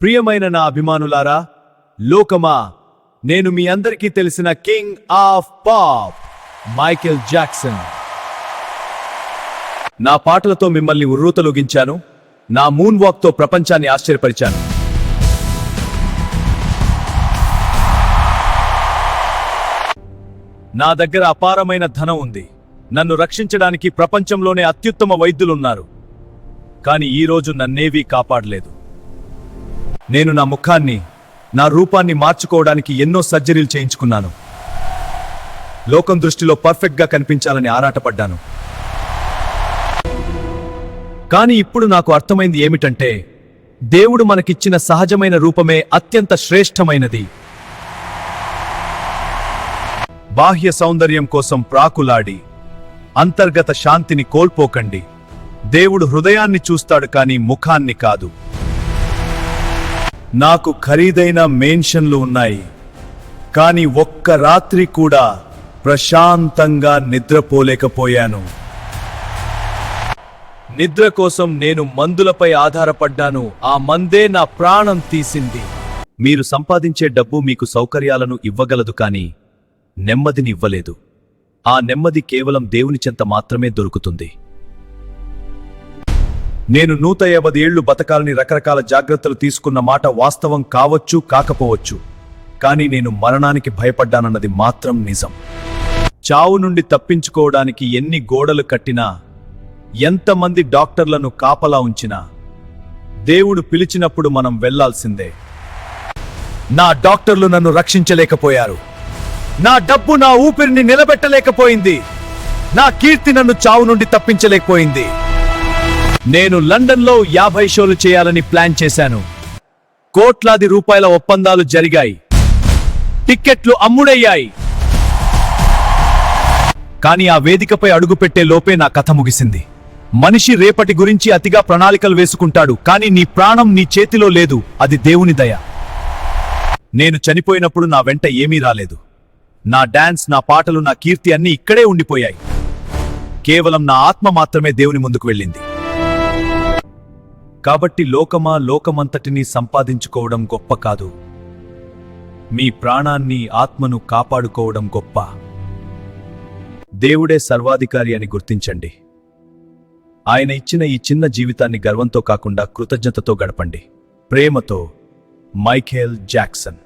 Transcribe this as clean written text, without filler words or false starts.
ప్రియమైన నా అభిమానులారా, లోకమా, నేను మీ అందరికీ తెలిసిన king of pop Michael Jackson. నా పాటలతో మిమ్మల్ని ఉర్రూతలూగించాను. నా మూన్ వాక్తో ప్రపంచాన్ని ఆశ్చర్యపరిచాను. నా దగ్గర అపారమైన ధనం ఉంది. నన్ను రక్షించడానికి ప్రపంచంలోనే అత్యుత్తమ వైద్యులున్నారు. కానీ ఈరోజు నన్నేవీ కాపాడలేదు. నేను నా ముఖాన్ని, నా రూపాన్ని మార్చుకోవడానికి ఎన్నో సర్జరీలు చేయించుకున్నాను. లోకం దృష్టిలో పర్ఫెక్ట్గా కనిపించాలని ఆరాటపడ్డాను. కానీ ఇప్పుడు నాకు అర్థమైంది ఏమిటంటే, దేవుడు మనకిచ్చిన సహజమైన రూపమే అత్యంత శ్రేష్టమైనది. బాహ్య సౌందర్యం కోసం ప్రాకులాడి అంతర్గత శాంతిని కోల్పోకండి. దేవుడు హృదయాన్ని చూస్తాడు, కానీ ముఖాన్ని కాదు. నాకు ఖరీదైన మేన్షన్లు ఉన్నాయి, కానీ ఒక్క రాత్రి కూడా ప్రశాంతంగా నిద్రపోలేకపోయాను. నిద్ర కోసం నేను మందులపై ఆధారపడ్డాను. ఆ మందే నా ప్రాణం తీసింది. మీరు సంపాదించే డబ్బు మీకు సౌకర్యాలను ఇవ్వగలదు, కానీ నెమ్మదిని ఇవ్వలేదు. ఆ నెమ్మది కేవలం దేవుని చెంత మాత్రమే దొరుకుతుంది. నేను 150 ఏళ్లు బతకాలని రకరకాల జాగ్రత్తలు తీసుకున్న మాట వాస్తవం కావచ్చు, కాకపోవచ్చు. కానీ నేను మరణానికి భయపడ్డానన్నది మాత్రం నిజం. చావు నుండి తప్పించుకోవడానికి ఎన్ని గోడలు కట్టినా, ఎంతమంది డాక్టర్లను కాపలా ఉంచినా, దేవుడు పిలిచినప్పుడు మనం వెళ్లాల్సిందే. నా డాక్టర్లు నన్ను రక్షించలేకపోయారు. నా డబ్బు నా ఊపిరిని నిలబెట్టలేకపోయింది. నా కీర్తి నన్ను చావు నుండి తప్పించలేకపోయింది. నేను లండన్లో 50 షోలు చేయాలని ప్లాన్ చేశాను. కోట్లాది రూపాయల ఒప్పందాలు జరిగాయి. టిక్కెట్లు అమ్ముడయ్యాయి. కానీ ఆ వేదికపై అడుగుపెట్టే లోపే నా కథ ముగిసింది. మనిషి రేపటి గురించి అతిగా ప్రణాళికలు వేసుకుంటాడు, కానీ నీ ప్రాణం నీ చేతిలో లేదు. అది దేవుని దయ. నేను చనిపోయినప్పుడు నా వెంట ఏమీ రాలేదు. నా డాన్స్, నా పాటలు, నా కీర్తి అన్నీ ఇక్కడే ఉండిపోయాయి. కేవలం నా ఆత్మ మాత్రమే దేవుని ముందుకు వెళ్ళింది. కాబట్టి లోకమా, లోకమంతటినీ సంపాదించుకోవడం గొప్ప కాదు. మీ ప్రాణాన్ని, ఆత్మను కాపాడుకోవడం గొప్ప. దేవుడే సర్వాధికారి అని గుర్తించండి. ఆయన ఇచ్చిన ఈ చిన్న జీవితాన్ని గర్వంతో కాకుండా కృతజ్ఞతతో గడపండి. ప్రేమతో, మైకేల్ జాక్సన్.